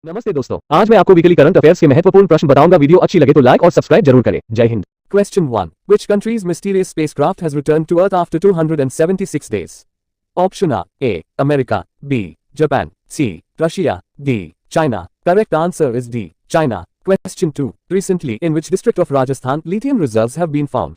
नमस्ते दोस्तों, आज मैं आपको वीकली करंट अफेयर्स के महत्वपूर्ण प्रश्न बताऊंगा। वीडियो अच्छी लगे तो लाइक और सब्सक्राइब जरूर करें। जय Hind. Question 1. Which country's mysterious spacecraft has returned to Earth after 276 days? Option A. America. B. Japan. C. Russia. D. China. Correct answer is D. China. Question 2. Recently, in which district of Rajasthan lithium reserves have been found?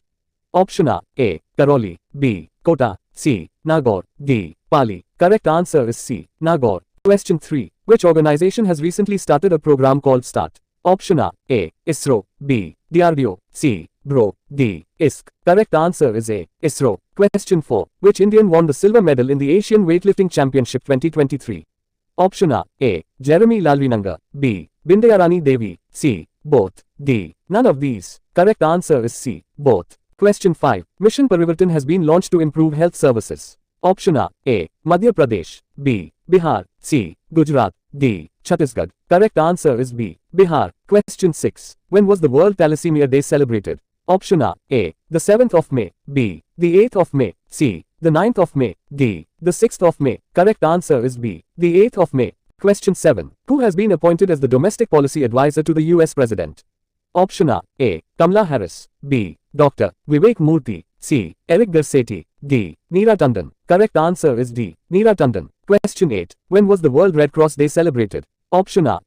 Option A. Karoli. B. Kota. C. Nagaur. D. Pali. Correct answer is C. Nagaur. Question 3. Which organization has recently started a program called START? Option A. ISRO. B. DRDO. C. BRO. D. ISK. Correct answer is A. ISRO. Question 4. Which Indian won the silver medal in the Asian Weightlifting Championship 2023? Option A. Jeremy Lalrinanga. B. Bindayarani Devi. C. Both. D. None of these. Correct answer is C. Both. Question 5. Mission Parivartan has been launched to improve health services. Option A. Madhya Pradesh. B. Bihar. C. Gujarat. D. Chhattisgarh. Correct answer is B. Bihar. Question 6. When was the World Thalassemia Day celebrated? Option A. The 7th of May. B. The 8th of May. C. The 9th of May. D. The 6th of May. Correct answer is B. The 8th of May. Question 7. Who has been appointed as the domestic policy advisor to the US President? Option A. Kamala Harris. B. Dr. Vivek Murthy. C. Eric Garcetti. D. Neera Tandon. Correct answer is D. Neera Tandon. Question 8. When was the World Red Cross Day celebrated? Option A.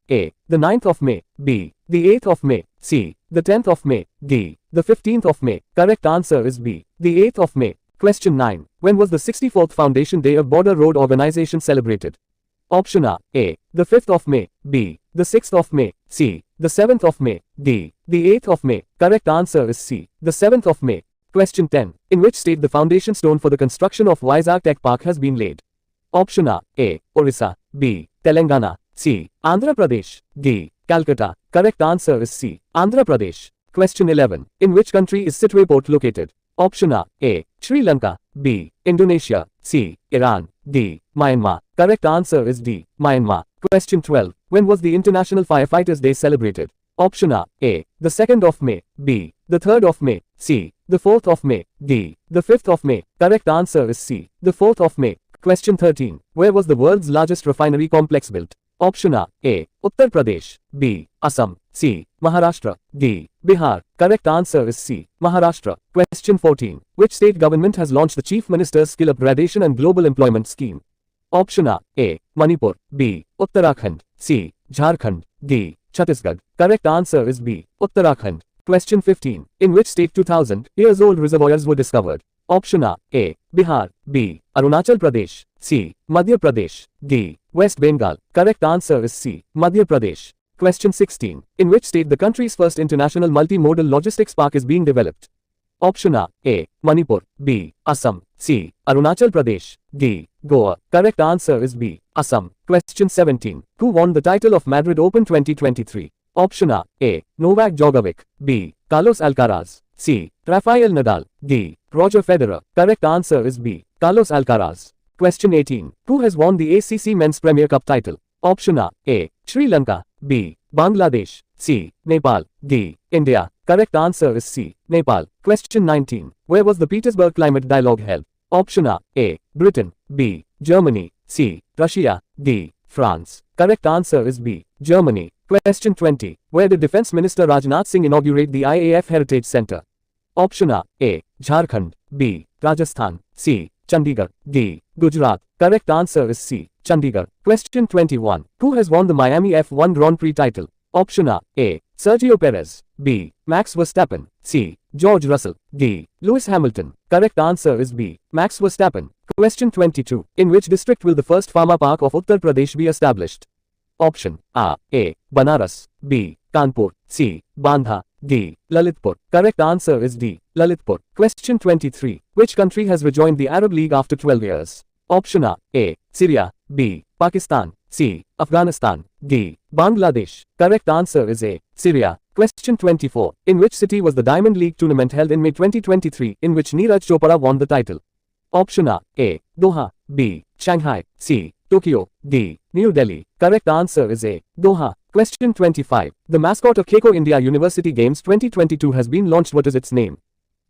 The 9th of May. B. The 8th of May. C. The 10th of May. D. The 15th of May. Correct answer is B. The 8th of May. Question 9. When was the 64th Foundation Day of Border Road Organization celebrated? Option A. The 5th of May. B. The 6th of May. C. The 7th of May. D. The 8th of May. Correct answer is C. The 7th of May. Question 10. In which state the foundation stone for the construction of Vizag Tech Park has been laid? Option A. Orissa. B. Telangana. C. Andhra Pradesh. D. Calcutta. Correct answer is C. Andhra Pradesh. Question 11. In which country is Sittwe Port located? Option A. Sri Lanka. B. Indonesia. C. Iran. D. Myanmar. Correct answer is D. Myanmar. Question 12. When was the International Firefighters Day celebrated? Option A. The 2nd of May. B. The 3rd of May. C. The 4th of May. D. The 5th of May. Correct answer is C. The 4th of May. Question 13. Where was the world's largest refinery complex built? Option A. Uttar Pradesh. B. Assam. C. Maharashtra. D. Bihar. Correct answer is C. Maharashtra. Question 14. Which state government has launched the Chief Minister's Skill Upgradation and Global Employment Scheme? Option A. Manipur. B. Uttarakhand. C. Jharkhand. D. Chhattisgarh. Correct answer is B. Uttarakhand. Question 15. In which state 2000 years old reservoirs were discovered? Option A. Bihar. B. Arunachal Pradesh. C. Madhya Pradesh. D. West Bengal. Correct answer is C. Madhya Pradesh. Question 16. In which state the country's first international multimodal logistics park is being developed? Option A. Manipur. B. Assam. C. Arunachal Pradesh. D. Goa. Correct answer is B. Assam. Question 17. Who won the title of Madrid Open 2023? Option A. Novak Djokovic. B. Carlos Alcaraz. C. Rafael Nadal. D. Roger Federer. Correct answer is B. Carlos Alcaraz. Question 18. Who has won the ACC Men's Premier Cup title? Option A. Sri Lanka. B. Bangladesh. C. Nepal. D. India. Correct answer is C. Nepal. Question 19. Where was the Petersburg Climate Dialogue held? Option A. Britain. B. Germany. C. Russia. D. France. Correct answer is B. Germany. Question 20. Where did Defense Minister Rajnath Singh inaugurate the IAF Heritage Center? Option A. Jharkhand. B. Rajasthan. C. Chandigarh. D. Gujarat. Correct answer is C. Chandigarh. Question 21. Who has won the Miami F1 Grand Prix title? Option A. Sergio Perez. B. Max Verstappen. C. George Russell. D. Lewis Hamilton. Correct answer is B. Max Verstappen. Question 22. In which district will the first pharma park of Uttar Pradesh be established? Option A. Banaras. B. Kanpur. C. Bandha. D. Lalitpur. Correct answer is D. Lalitpur. Question 23. Which country has rejoined the Arab League after 12 years? Option A. Syria. B. Pakistan. C. Afghanistan. D. Bangladesh. Correct answer is A. Syria. Question 24. In which city was the Diamond League tournament held in May 2023 in which Neeraj Chopra won the title? Option A. Doha. B. Shanghai. C. Tokyo. D. New Delhi. Correct answer is A. Doha. Question 25. The mascot of Keko India University Games 2022 has been launched. What is its name?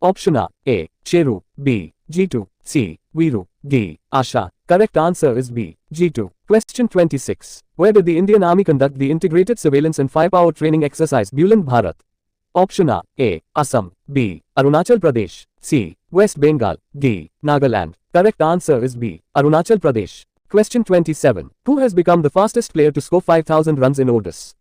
Option A. Cheru. B. G2. C. Viru. D. Asha. Correct answer is B. G2. Question 26. Where did the Indian Army conduct the Integrated Surveillance and Firepower Training Exercise Buland Bharat? Option A. Assam. B. Arunachal Pradesh. C. West Bengal. D. Nagaland. Correct answer is B. Arunachal Pradesh. Question 27. Who has become the fastest player to score 5,000 runs in ODIs?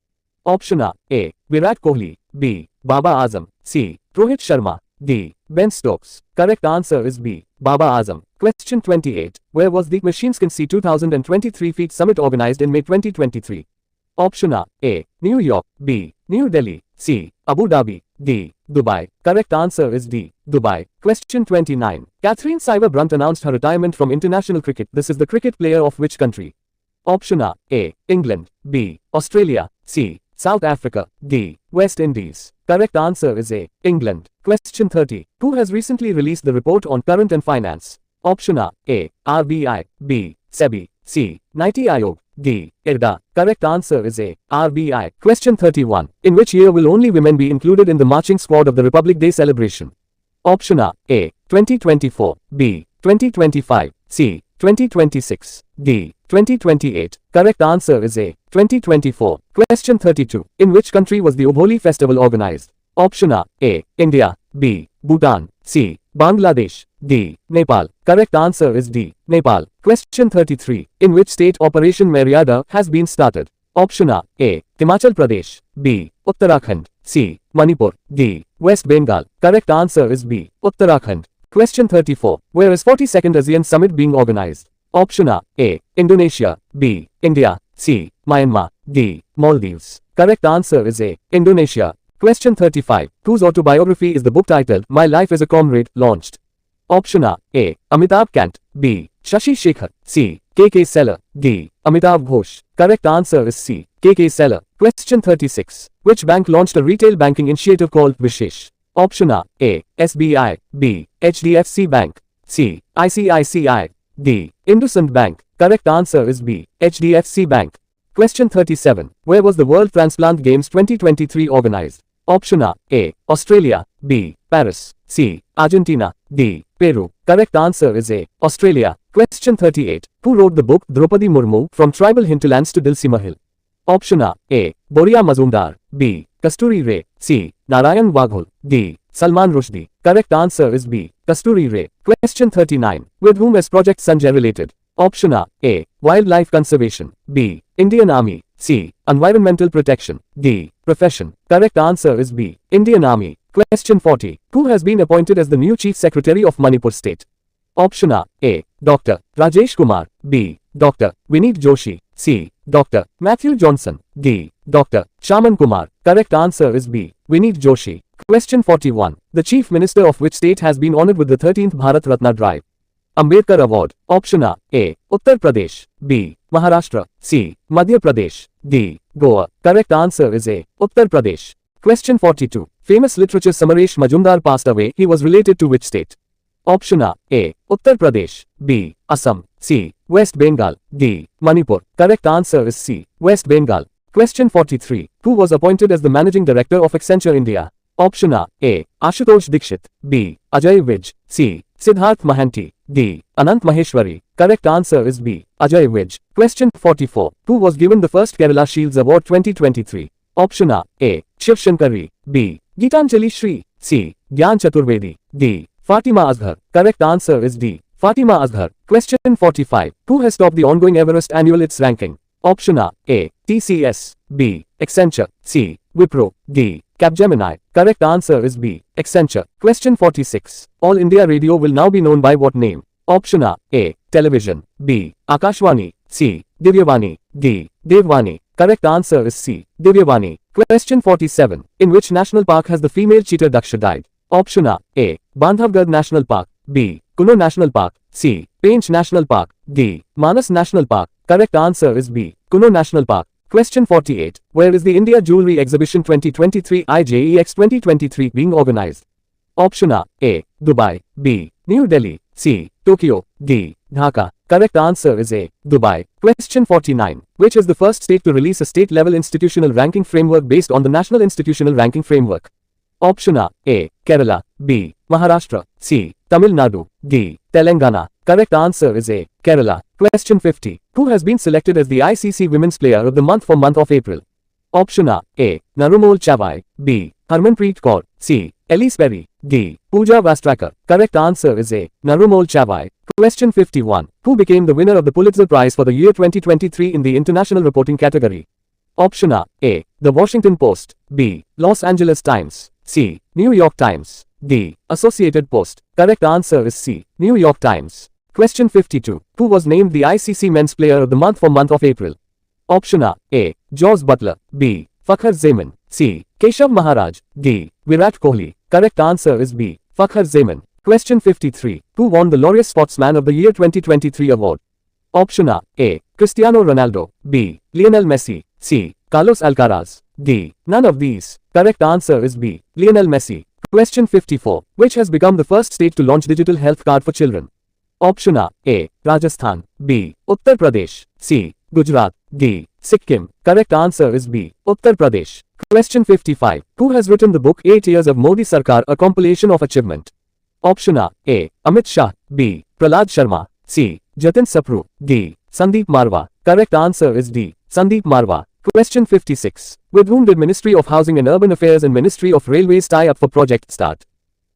Option A. Virat Kohli. B. Baba Azam. C. Rohit Sharma. D. Ben Stokes. Correct answer is B. Baba Azam. Question 28. Where was the Machines Can See 2023 Feet Summit organized in May 2023? Option A. New York. B. New Delhi. C. Abu Dhabi. D. Dubai. Correct answer is D. Dubai. Question 29. Catherine Siever-Brunt announced her retirement from international cricket. This is the cricket player of which country? Option A. England. B. Australia. C. South Africa. D. West Indies. Correct answer is A. England. Question 30. Who has recently released the report on current and finance? Option A. RBI. B. SEBI. C. Niti Aayog. D. IRDA. Correct answer is A. RBI. Question 31. In which year will only women be included in the marching squad of the Republic Day celebration? Option A. 2024. B. 2025. C. 2026. D. 2028. Correct answer is A. 2024. Question 32. In which country was the Obholi festival organized? Option A. India. B. Bhutan. C. Bangladesh. D. Nepal. Correct answer is D. Nepal. Question 33. In which state Operation Maryada has been started? Option A. Himachal Pradesh. B. Uttarakhand. C. Manipur. D. West Bengal. Correct answer is B. Uttarakhand. Question 34. Where is 42nd ASEAN Summit being organized? Option A. Indonesia. B. India. C. Myanmar. D. Maldives. Correct answer is A. Indonesia. Question 35. Whose autobiography is the book titled My Life as a Comrade launched? Option A. Amitabh Kant. B. Shashi Shekhar. C. K.K. Seller. D. Amitav Ghosh. Correct answer is C. K.K. Seller. Question 36. Which bank launched a retail banking initiative called Vishesh? Option A. SBI. B. HDFC Bank. C. ICICI. D. IndusInd Bank. Correct answer is B. HDFC Bank. Question 37. Where was the World Transplant Games 2023 organized? Option A. Australia. B. Paris. C. Argentina. D. Peru. Correct answer is A. Australia. Question 38. Who wrote the book Draupadi Murmu From Tribal Hinterlands to Dilsima Hill? Option A. Boria Mazumdar. B. Kasturi Ray. C. Narayan Waghol. D. Salman Rushdie. Correct answer is B. Kasturi Ray. Question 39. With whom is Project Sanjay related? Option A. Wildlife Conservation. B. Indian Army. C. Environmental Protection. D. Profession. Correct answer is B. Indian Army. Question 40. Who has been appointed as the new Chief Secretary of Manipur State? Option A. Dr. Rajesh Kumar. B. Dr. Vineet Joshi. C. Dr. Matthew Johnson. D. Dr. Shaman Kumar. Correct answer is B. Vineet Joshi. Question 41. The Chief Minister of which state has been honored with the 13th Bharat Ratna Drive? Ambedkar Award. Option A. Uttar Pradesh. B. Maharashtra. C. Madhya Pradesh. D. Goa. Correct answer is A. Uttar Pradesh. Question 42. Famous literature Samaresh Majumdar passed away. He was related to which state? Option A. Uttar Pradesh. B. Assam. C. West Bengal. D. Manipur. Correct answer is C. West Bengal. Question 43. Who was appointed as the Managing Director of Accenture India? Option A. Ashutosh Dikshit. B. Ajay Vij. C. Siddharth Mahanti. D. Anant Maheshwari. Correct answer is B. Ajay Vij. Question 44. Who was given the first Kerala Shields Award 2023? Option A. Shiv Shankari. B. Geetanjali Shri. C. Gyan Chaturvedi. D. Fatima Azhar. Correct answer is D. Fatima Azhar. Question 45. Who has topped the ongoing Everest annual ITS ranking? Option A. TCS. B. Accenture. C. Wipro. D. Capgemini. Correct answer is B. Accenture. Question 46. All India Radio will now be known by what name? Option A. Television. B. Akashvani. C. Divyavani. D. Devvani. Correct answer is C. Divyavani. Question 47. In which national park has the female cheetah Daksha died? Option A. Bandhavgarh National Park. B. Kuno National Park. C. Pench National Park. D. Manas National Park. Correct answer is B. Kuno National Park. Question 48. Where is the India Jewelry Exhibition 2023 IJEX 2023 being organized? Option A. Dubai. B. New Delhi. C. Tokyo. D. Dhaka. Correct answer is A. Dubai. Question 49. Which is the first state to release a state-level institutional ranking framework based on the National Institutional Ranking Framework? Option A. A. Kerala. B. Maharashtra. C. Tamil Nadu. D. Telangana. Correct answer is A. Kerala. Question 50. Who has been selected as the ICC Women's Player of the Month for month of April? Option A. A. Narumol Chavai. B. Harmanpreet Kaur. C. Elise Perry. D. Pooja Vastrakar. Correct answer is A. Narumol Chavai. Question 51. Who became the winner of the Pulitzer Prize for the year 2023 in the International Reporting category? Option A. A. The Washington Post. B. Los Angeles Times. C. New York Times. D. Associated Post. Correct answer is C. New York Times. Question 52. Who was named the ICC Men's Player of the Month for month of April? Option A. A. Jaws Butler. B. Fakhar Zaman. C. Keshav Maharaj. D. Virat Kohli. Correct answer is B. Fakhar Zaman. Question 53. Who won the Laureus Sportsman of the Year 2023 award? Option A. A. Cristiano Ronaldo. B. Lionel Messi. C. Carlos Alcaraz. D. None of these. Correct answer is B. Lionel Messi. Question 54. Which has become the first state to launch digital health card for children? Option A. A. Rajasthan. B. Uttar Pradesh. C. Gujarat. D. Sikkim. Correct answer is B. Uttar Pradesh. Question 55. Who has written the book 8 Years of Modi Sarkar, a compilation of achievement? Option A. A. Amit Shah. B. Prahlad Sharma. C. Jatin Sapru. D. Sandeep Marwa. Correct answer is D. Sandeep Marwa. Question 56. With whom did Ministry of Housing and Urban Affairs and Ministry of Railways tie up for Project Start?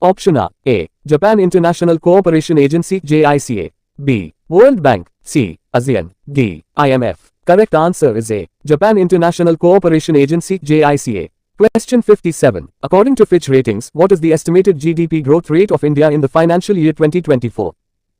Option A. A. Japan International Cooperation Agency JICA. B. World Bank. C. ASEAN. D. IMF. Correct answer is A. Japan International Cooperation Agency JICA. Question 57. According to Fitch Ratings, what is the estimated GDP growth rate of India in the financial year 2024?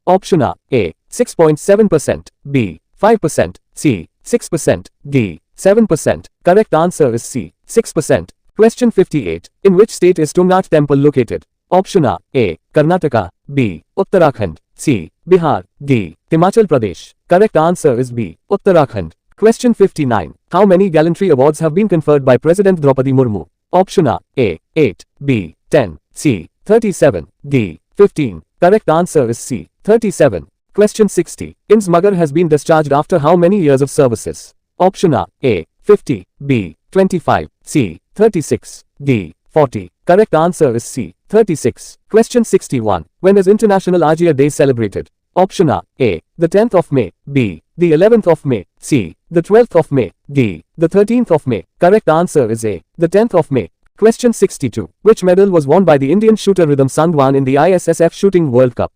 Option A. A. 6.7%. B. 5%. C. 6%. D. 7%. Correct answer is C. 6%. Question 58. In which state is Tungnath Temple located? Option A. A. Karnataka. B. Uttarakhand. C. Bihar. D. Himachal Pradesh. Correct answer is B. Uttarakhand. Question 59. How many gallantry awards have been conferred by President Draupadi Murmu? Option A. A. 8. B. 10. C. 37. D. 15. Correct answer is C. 37. Question 60. INS Magar has been discharged after how many years of services? Option A. A. 50. B. 25. C. 36. D. 40. Correct answer is C. 36. Question 61. When is International Ajia Day celebrated? Option A. A. The 10th of May. B. The 11th of May. C. The 12th of May. D. The 13th of May. Correct answer is A. The 10th of May. Question 62. Which medal was won by the Indian shooter Rhythm Sangwan in the ISSF Shooting World Cup?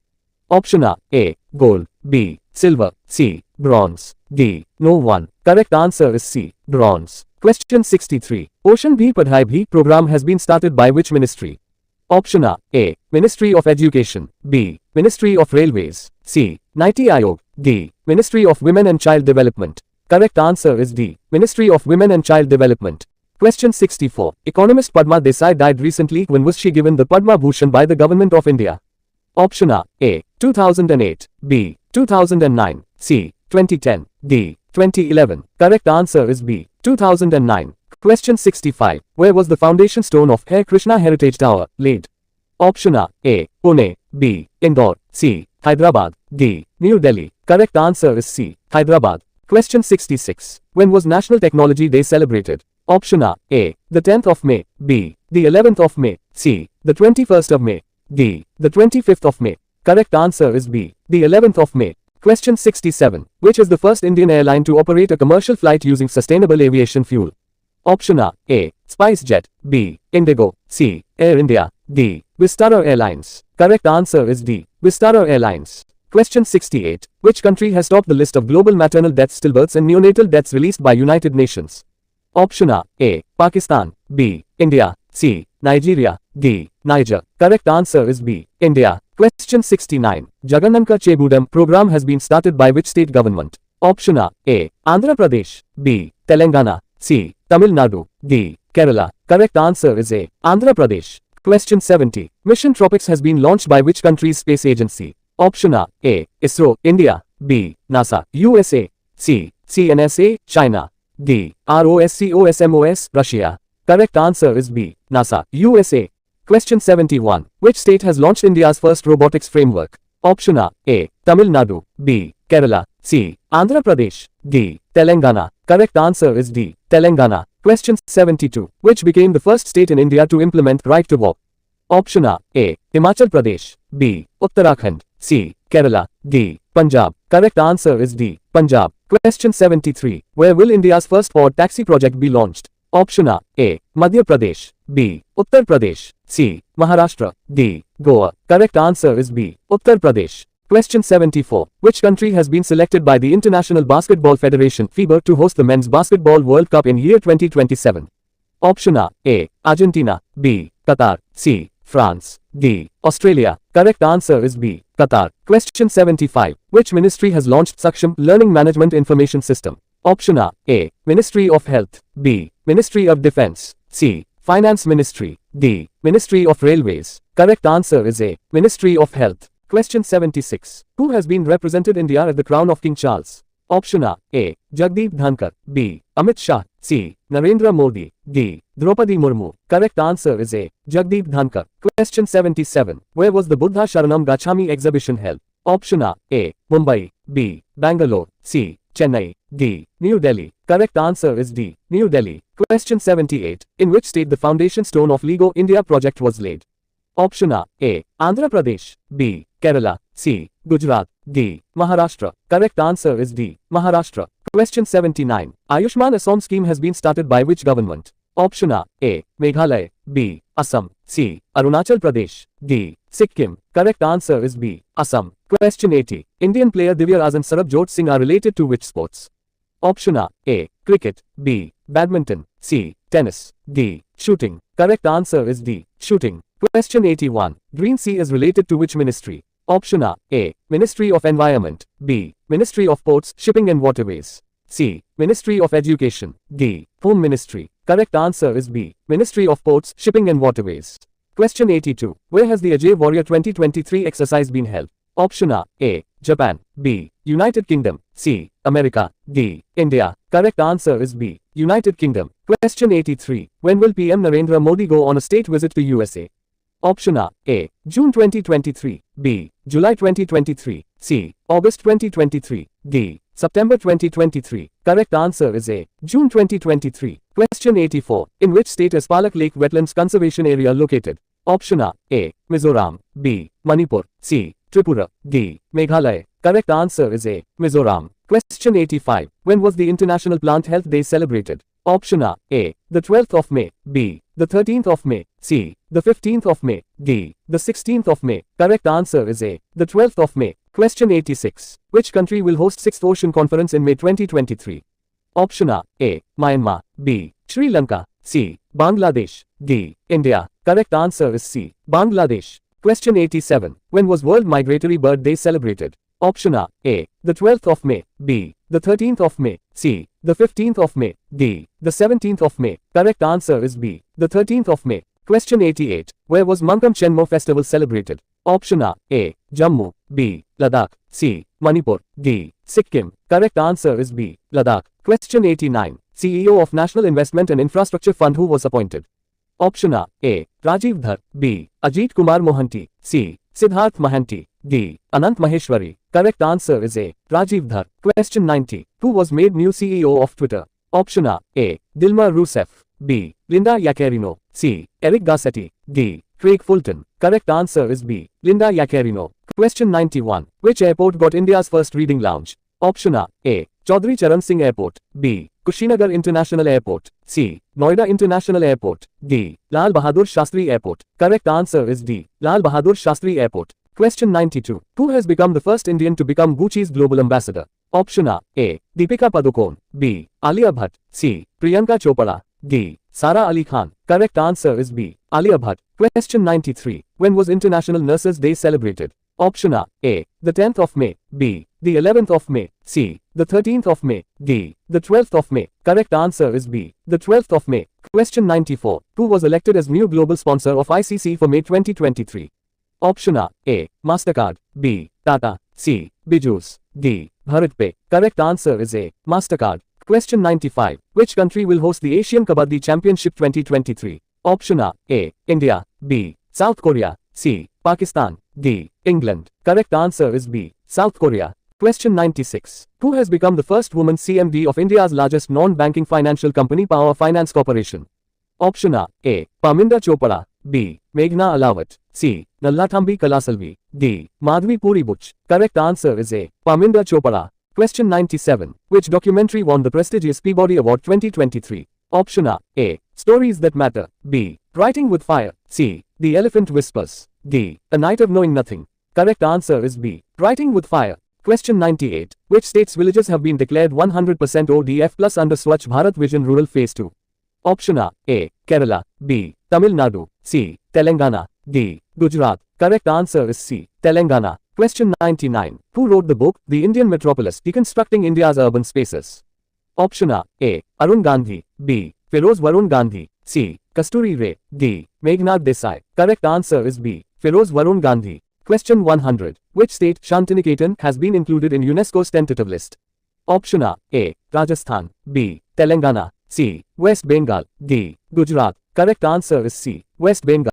Option A. A. Gold. B. Silver. C. Bronze. D. No one. Correct answer is C. Bronze. Question 63. Ocean Bhi Padhai Bhi program has been started by which ministry? Option A. A. Ministry of Education. B. Ministry of Railways. C. Niti Aayog. D. Ministry of Women and Child Development. Correct answer is D. Ministry of Women and Child Development. Question 64. Economist Padma Desai died recently. When was she given the Padma Bhushan by the Government of India? Option A. A. 2008. B. 2009. C. 2010. D. 2011. Correct answer is B. 2009. Question 65. Where was the foundation stone of Hare Krishna Heritage Tower laid? Option A. A. Pune. B. Indore. C. Hyderabad. D. New Delhi. Correct answer is C. Hyderabad. Question 66. When was National Technology Day celebrated? Option A. A. The 10th of May. B. The 11th of May. C. The 21st of May. D. The 25th of May. Correct answer is B. The 11th of May. Question 67. Which is the first Indian airline to operate a commercial flight using sustainable aviation fuel? Option A. A. SpiceJet. B. Indigo. C. Air India. D. Vistara Airlines. Correct answer is D. Vistara Airlines. Question 68. Which country has topped the list of global maternal deaths, stillbirths and neonatal deaths released by United Nations? Option A. A. Pakistan. B. India. C. Nigeria. D. Niger. Correct answer is B. India. Question 69. Jagannanka Chebudam program has been started by which state government? Option A. A. Andhra Pradesh. B. Telangana. C. Tamil Nadu. D. Kerala. Correct answer is A. Andhra Pradesh. Question 70. Mission Tropics has been launched by which country's space agency? Option A. A. ISRO. India. B. NASA. USA. C. CNSA. China. D. ROSCOSMOS. Russia. Correct answer is B. NASA. USA. Question 71. Which state has launched India's first robotics framework? Option A. A. Tamil Nadu. B. Kerala. C. Andhra Pradesh. D. Telangana. Correct answer is D. Telangana. Question 72. Which became the first state in India to implement right to vote? Option A. Himachal Pradesh. B. Uttarakhand. C. Kerala. D. Punjab. Correct answer is D. Punjab. Question 73. Where will India's first Ford taxi project be launched? Option A. Madhya Pradesh. B. Uttar Pradesh. C. Maharashtra. D. Goa. Correct answer is B. Uttar Pradesh. Question 74. Which country has been selected by the International Basketball Federation (FIBA) to host the Men's Basketball World Cup in year 2027? Option A. Argentina. B. Qatar. C. France. D. Australia. Correct answer is B. Qatar. Question 75. Which ministry has launched Saksham Learning Management Information System? Option A. Ministry of Health. B. Ministry of Defense. C. Finance Ministry. D. Ministry of Railways. Correct answer is A. Ministry of Health. Question 76. Who has been represented India at the crown of King Charles? Option A. Jagdeep Dhankar. B. Amit Shah. C. Narendra Modi. D. Draupadi Murmu. Correct answer is A. Jagdeep Dhankar. Question 77. Where was the Buddha Sharanam Gachami exhibition held? Option A. Mumbai. B. Bangalore. C. Chennai. D. New Delhi. Correct answer is D. New Delhi. Question 78. In which state the foundation stone of Lego India project was laid? Option A. Andhra Pradesh. B. Kerala. C. Gujarat. D. Maharashtra. Correct answer is D. Maharashtra. Question 79. Ayushman Assam scheme has been started by which government? Option A. Meghalaya. B. Assam. C. Arunachal Pradesh. D. Sikkim. Correct answer is B. Assam. Question 80. Indian player Divya and Sarabjot Singh are related to which sports? Option A. Cricket. B. Badminton. C. Tennis. D. Shooting. Correct answer is D. Shooting. Question 81. Green Sea is related to which ministry? Option A. Ministry of Environment. B. Ministry of Ports, Shipping and Waterways. C. Ministry of Education. D. Home Ministry. Correct answer is B. Ministry of Ports, Shipping and Waterways. Question 82. Where has the Ajay Warrior 2023 exercise been held? Option A. Japan. B. United Kingdom. C. America. D. India. Correct answer is B. United Kingdom. Question 83. When will PM Narendra Modi go on a state visit to USA? Option A. June 2023. B. July 2023. C. August 2023. D. September 2023. Correct answer is A. June 2023. Question 84. In which state is Palak Lake Wetlands Conservation Area located? Option A. Mizoram. B. Manipur. C. Tripura. D. Meghalaya. Correct answer is A. Mizoram. Question 85. When was the International Plant Health Day celebrated? Option A. The 12th of May. B. The 13th of May. C. The 15th of May. D. The 16th of May. Correct answer is A. The 12th of May. Question 86. Which country will host 6th Ocean Conference in May 2023? Option A. Myanmar. B. Sri Lanka. C. Bangladesh. D. India. Correct answer is C. Bangladesh. Question 87. When was World Migratory Bird Day celebrated? Option A. The 12th of May. B. The 13th of May. C. The 15th of May. D. The 17th of May. Correct answer is B. The 13th of May. Question 88. Where was Mangam Chenmo festival celebrated? Option A. Jammu. B. Ladakh. C. Manipur. D. Sikkim. Correct answer is B. Ladakh. Question 89. CEO of National Investment and Infrastructure Fund who was appointed? Option A. Rajiv Dhar. B. Ajit Kumar Mohanty. C. Siddharth Mahanty. D. Anant Maheshwari. Correct answer is A. Rajiv Dhar. Question 90. Who was made new CEO of Twitter? Option A. Dilma Rousseff. B. Linda Yaccarino. C. Eric Garcetti. D. Craig Fulton. Correct answer is B. Linda Yaccarino. Question 91. Which airport got India's first reading lounge? Option A. Chaudhry Charan Singh Airport. B. Kushinagar International Airport. C. Noida International Airport. D. Lal Bahadur Shastri Airport. Correct answer is D. Lal Bahadur Shastri Airport. Question 92. Who has become the first Indian to become Gucci's global ambassador? Option A. Deepika Padukone. B. Alia Bhatt. C. Priyanka Chopra. D. Sara Ali Khan. Correct answer is B. Alia Bhatt. Question 93. When was International Nurses Day celebrated? Option A. The 10th of May. B. The 11th of May. C. The 13th of May. D. The 12th of May. Correct answer is B. The 12th of May. Question 94. Who was elected as new global sponsor of ICC for May 2023? Option A. Mastercard. B. Tata. C. Bijus. D. BharatPe. Correct answer is A. Mastercard. Question 95. Which country will host the Asian Kabaddi Championship 2023? Option A. India. B. South Korea. C. Pakistan. D. England. Correct answer is B. South Korea. Question 96. Who has become the first woman CMD of India's largest non-banking financial company Power Finance Corporation? Option A. Parminder Chopra. B. Meghna Alawat. C. Nallathambi Kalasalvi. D. Madhvi Puri Butch. Correct answer is A. Parminder Chopra. Question 97. Which documentary won the prestigious Peabody Award 2023? Option A. Stories That Matter. B. Writing with Fire. C. The Elephant Whispers. D. A Night of Knowing Nothing. Correct answer is B. Writing with Fire. Question 98. Which state's villages have been declared 100% ODF plus under Swachh Bharat Vision Rural Phase 2? Option A. Kerala. B. Tamil Nadu. C. Telangana. D. Gujarat. Correct answer is C. Telangana. Question 99. Who wrote the book, The Indian Metropolis, Deconstructing India's Urban Spaces? Option A. Arun Gandhi. B. Feroz Varun Gandhi. C. Kasturi Ray. D. Meghnad Desai. Correct answer is B. Feroz Varun Gandhi. Question 100. Which state, Shantiniketan, has been included in UNESCO's tentative list? Option A. Rajasthan. B. Telangana. C. West Bengal. D. Gujarat. Correct answer is C. West Bengal.